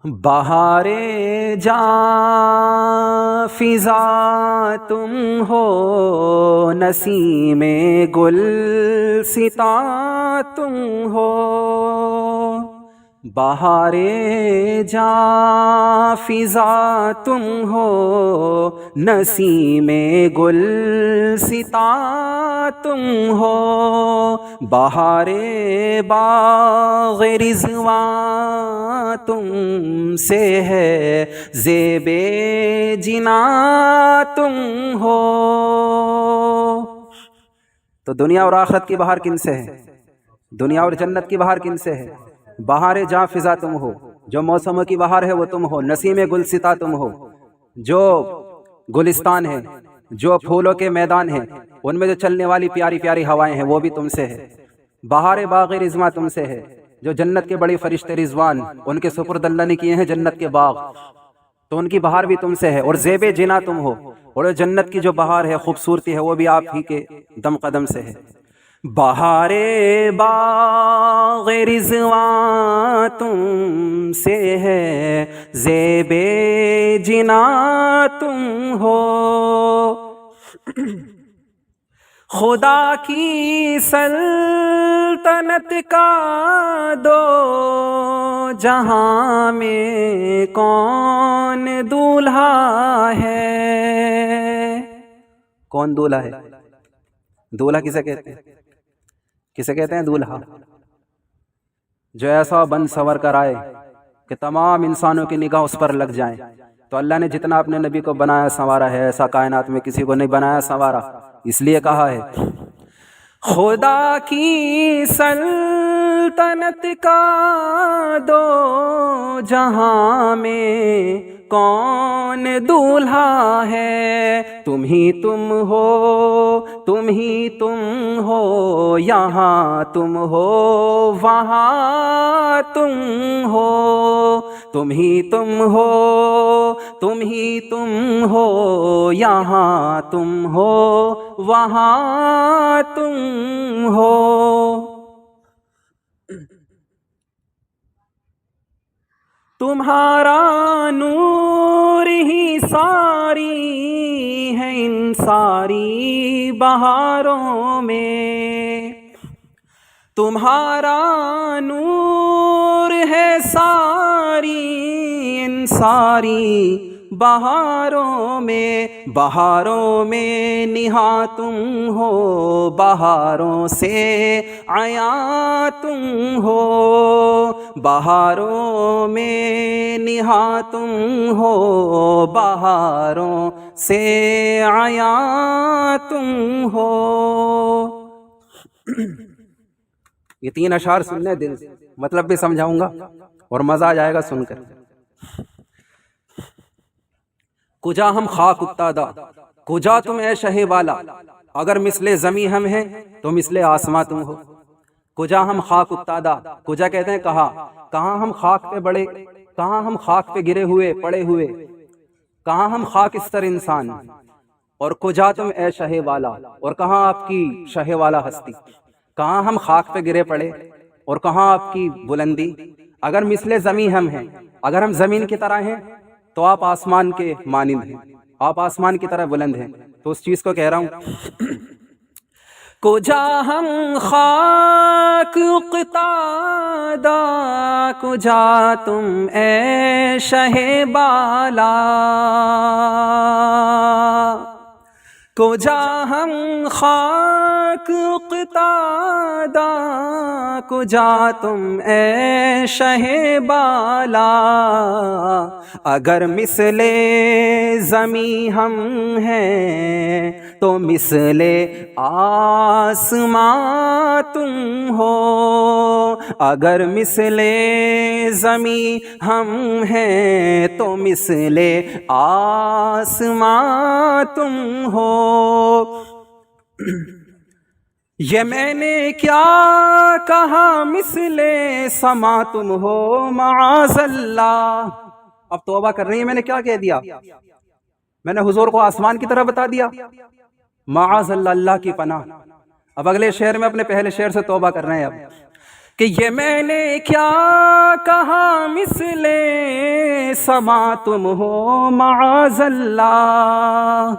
بہار جاں فضا تم ہو، نسیم گل ستا تم ہو۔ بہار جاں فضا تم ہو، نسیم گل ستا تم ہو۔ بہار باغ رضوان تم سے ہے، زیب جنا تم ہو۔ تو دنیا اور آخرت کی بہار کن سے ہے؟ دنیا اور جنت کی بہار کن سے ہے؟ بہار جاں فضا تم ہو، جو موسموں کی بہار ہے وہ تم ہو، نسیم گلستہ تم ہو، جو گلستان ہے، جو پھولوں کے میدان ہیں، ان میں جو چلنے والی پیاری پیاری ہوائیں ہیں وہ بھی تم سے ہے۔ بہار باغ رضوان تم سے ہے، جو جنت کے بڑے فرشتے رضوان ان کے سپرد اللہ نے کیے ہیں جنت کے باغ، تو ان کی بہار بھی تم سے ہے۔ اور زیب جنا تم ہو، اور جنت کی جو بہار ہے، خوبصورتی ہے، وہ بھی آپ ہی کے دم قدم سے ہے۔ بہار باغ رضوان تم سے ہے، زیب جنا تم ہو۔ خدا کی سلطنت کا دو جہاں میں کون دولہا ہے؟ کون دولہا ہے؟ دولہا کسے کہتے ہیں؟ کسے کہتے ہیں دولہا؟ جو ایسا بن سور کر آئے کہ تمام انسانوں کی نگاہ اس پر لگ جائیں۔ تو اللہ نے جتنا اپنے نبی کو بنایا سنوارا ہے، ایسا کائنات میں کسی کو نہیں بنایا سنوارا، اس لیے کہا ہے خدا کی سلطنت کا دو جہاں میں کون دولہا ہے؟ تم ہی تم ہو، تم ہی تم ہو، یہاں تم ہو، وہاں تم ہو۔ تم ہی تم ہو، تم ہی تم ہو، یہاں تم ہو، وہاں تم ہو۔ تمہارا نور ہی ساری ہے ان ساری بہاروں میں، تمہارا نور ہے ساری ان ساری بہاروں میں۔ بہاروں میں نہاں تم ہو، بہاروں سے عیاں تم ہو۔ بہاروں میں نہاں تم ہو، بہاروں سے عیاں تم ہو۔ یہ 3 اشعار سننے دل سے، مطلب بھی سمجھاؤں گا اور مزہ آ جائے گا سن کر۔ کجا ہم خاک افتادہ، کجا تم اے شہ والا، اگر مثل زمیں ہم ہیں تو مثل آسماں تم ہو۔ کجا ہم خاک افتادہ، کجا کہتے ہیں کہاں، کہاں ہم خاک پہ بڑے، کہاں ہم خاک پہ گرے ہوئے پڑے ہوئے، کہاں ہم خاکستر انسان، اور کجا تم اے شہ والا، اور کہاں آپ کی شہ والا ہستی، کہاں ہم خاک پہ گرے پڑے اور کہاں آپ کی بلندی۔ اگر مثل زمیں ہم ہیں، اگر ہم زمین کی طرح ہیں تو آپ آسمان کے مانند ہیں، آپ آسمان کی طرح بلند ہیں۔ تو اس چیز کو کہہ رہا ہوں کجا ہم خاک اقتادا، کجا تم اے شہ بالا، کجا ہم خاک اقتادا، کجا تم اے شہ بالا۔ اگر مثل زمیں ہم ہیں تو مثل آسماں تم ہو۔ اگر مثل زمیں ہم ہیں تو مثل آسماں تم ہو۔ یہ میں نے کیا کہا، مثل سما تم ہو، معاذ اللہ۔ اب توبہ کر رہی ہیں، میں نے کیا کہہ دیا؟ میں نے حضور کو آسمان کی طرح بتا دیا، معاذ اللہ، اللہ کی پناہ۔ اب اگلے شعر میں اپنے پہلے شعر سے توبہ کر رہے ہیں اب کہ یہ میں نے کیا کہا، مثل سما تم ہو معاذ اللہ.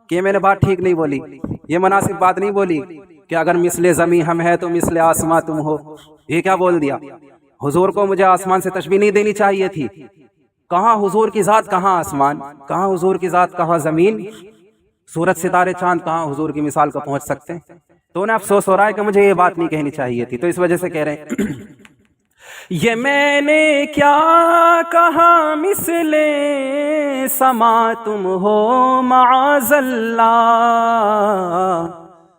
کہ میں نے بات ٹھیک نہیں بولی، یہ مناسب بات نہیں بولی کہ اگر مثل زمین ہم ہے تو مثل آسمان تم ہو. یہ کیا بول دیا؟ حضور کو مجھے آسمان سے تشبیہ نہیں دینی چاہیے تھی. کہاں حضور کی ذات، کہاں آسمان، کہاں حضور کی ذات، کہاں زمین. سورج ستارے چاند کہاں حضور کی مثال کو پہنچ سکتے ہیں؟ تو انہیں افسوس ہو رہا ہے کہ مجھے یہ بات نہیں کہنی چاہیے تھی، تو اس وجہ سے کہہ رہے ہیں یہ میں نے کیا کہا مثل سما تم ہو معاذ اللہ.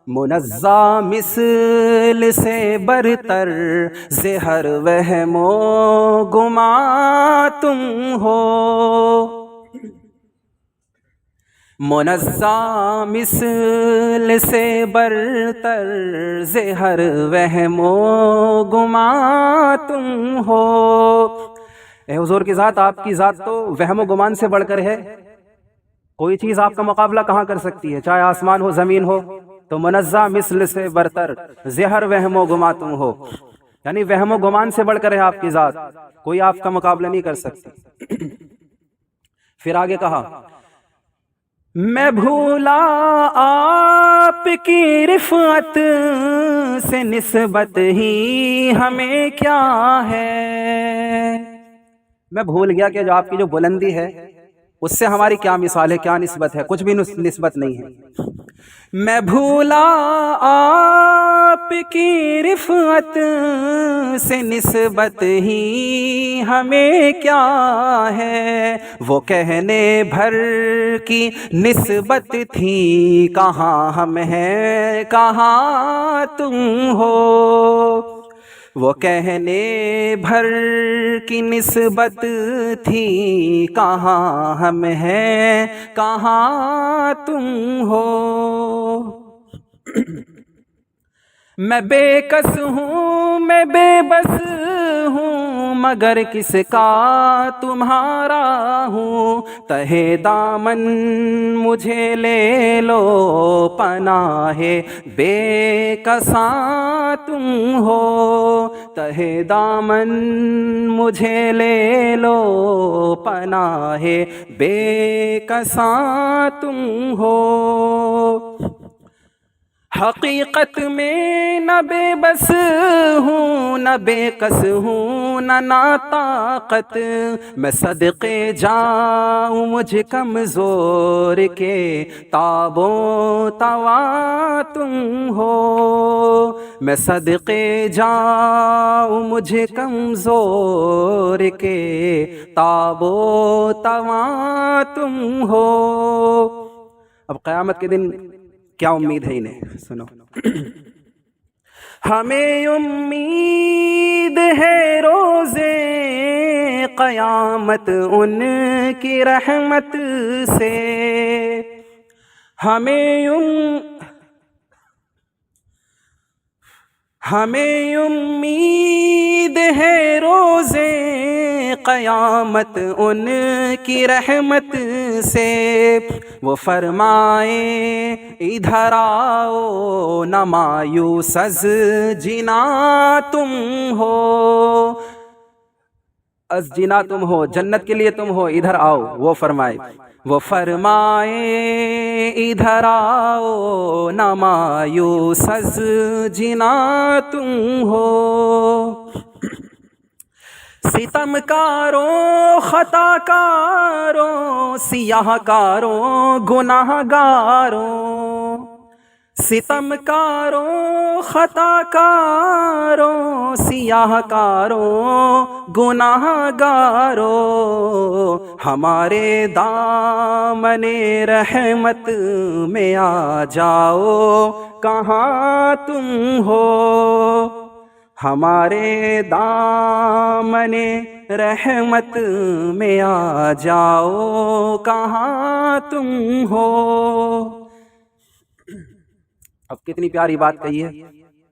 منزہ مثل سے برتر زہر وہم و گما تم ہو. منزہ مثل سے برتر زہر وہم و گما تم ہو. اے حضور کی ذات، آپ کی ذات تو وہم و گمان سے بڑھ کر ہے. کوئی چیز آپ کا مقابلہ کہاں کر سکتی ہے، چاہے آسمان ہو زمین ہو. تو منزہ مثل سے برتر زہر وہم و گما تم ہو، یعنی وہم و گمان سے بڑھ کر ہے آپ کی ذات، کوئی آپ کا مقابلہ نہیں کر سکتی. پھر آگے کہا میں بھولا آپ کی رفعت سے نسبت ہی ہمیں کیا ہے. میں بھول گیا کہ جو آپ کی جو بلندی ہے اس سے ہماری کیا مثال ہے، کیا نسبت ہے، کچھ بھی نسبت نہیں ہے. میں بھولا آپ کی رفعت سے نسبت ہی ہمیں کیا ہے. وہ کہنے بھر کی نسبت تھی کہاں ہم ہیں کہاں تم ہو. وہ کہنے بھر کی نسبت تھی کہاں ہم ہیں کہاں تم ہو. میں بے کس ہوں میں بے بس ہوں مگر کس کا تمہارا ہوں. تہے دامن مجھے لے لو پناہ بے کساں تم ہو. تہے دامن مجھے لے لو پناہ بے کساں تم ہو. حقیقت میں نہ بے بس ہوں نہ بے کس ہوں نہ ناطاقت. میں صدقے جاؤں مجھ کمزور کے تاب و توا تم ہو. میں صدقے جاؤں مجھ کمزور کے تاب و توا تم ہو. اب قیامت کے دن کیا امید ہے انہیں، سنو. ہمیں امید ہے روزے قیامت ان کی رحمت سے. ہمیں امید ہے روزے قیامت ان کی رحمت سے. وہ فرمائے ادھر آؤ نہ مایوس از جنا تم ہو. از جنا تم ہو، جنت کے لیے تم ہو، ادھر آؤ. وہ فرمائے ادھر آؤ نہ مایوس از جنا تم ہو. ستم کاروں خطا کاروں سیاہ کاروں گناہ گاروں. ستم کاروں خطا کاروں سیاہ کاروں گناہ گاروں. ہمارے دامن رحمت میں آ جاؤ کہاں تم ہو. ہمارے دامن رحمت میں آ جاؤ کہاں تم ہو. اب کتنی پیاری بات کہی ہے.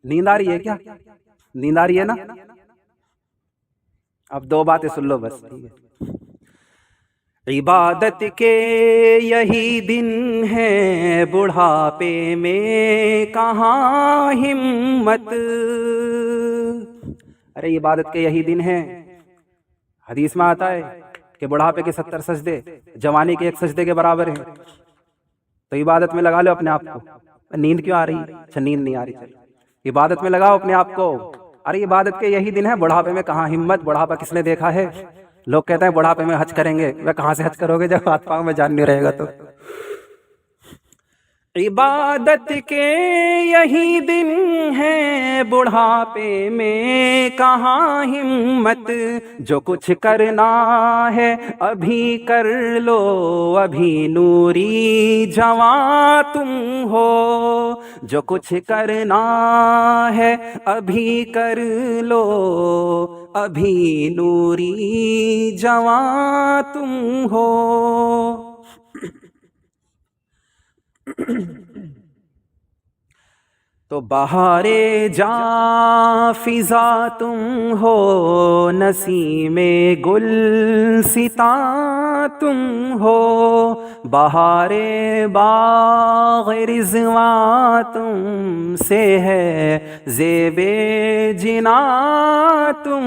نیند آ رہی ہے کیا؟ نیند آ رہی ہے نا؟ اب دو باتیں سن لو بس. عبادت کے یہی دن ہے بڑھاپے میں کہاں ہمت. ارے عبادت کے یہی دن ہے، حدیث میں آتا ہے کہ بڑھاپے کے 70 سجدے جوانی کے ایک سجدے کے برابر ہیں، تو عبادت میں لگا لو اپنے آپ کو۔ نیند کیوں آ رہی؟ اچھا نیند نہیں آ رہی، چلو عبادت میں لگاؤ اپنے آپ کو۔ ارے عبادت کے یہی دن ہے، بڑھاپے میں کہاں ہمت، بڑھاپا کس نے دیکھا ہے؟ لوگ کہتے ہیں بڑھاپے میں حج کریں گے، وہ کہاں سے حج کرو گے جب ہاتھ پاؤں میں جان نہیں رہے گا تو۔ عبادت کے یہی دن ہے، بڑھاپے میں کہاں ہمت، جو کچھ کرنا ہے ابھی کر لو، ابھی نوری جوان تم ہو، جو کچھ کرنا ہے ابھی کر لو، ابھی نوری جوان تم ہو۔ تو بہار جاں فضا تم ہو، نسیم گلستاں تم ہو، بہار باغ رضواں تم سے ہے، زیب جناں تم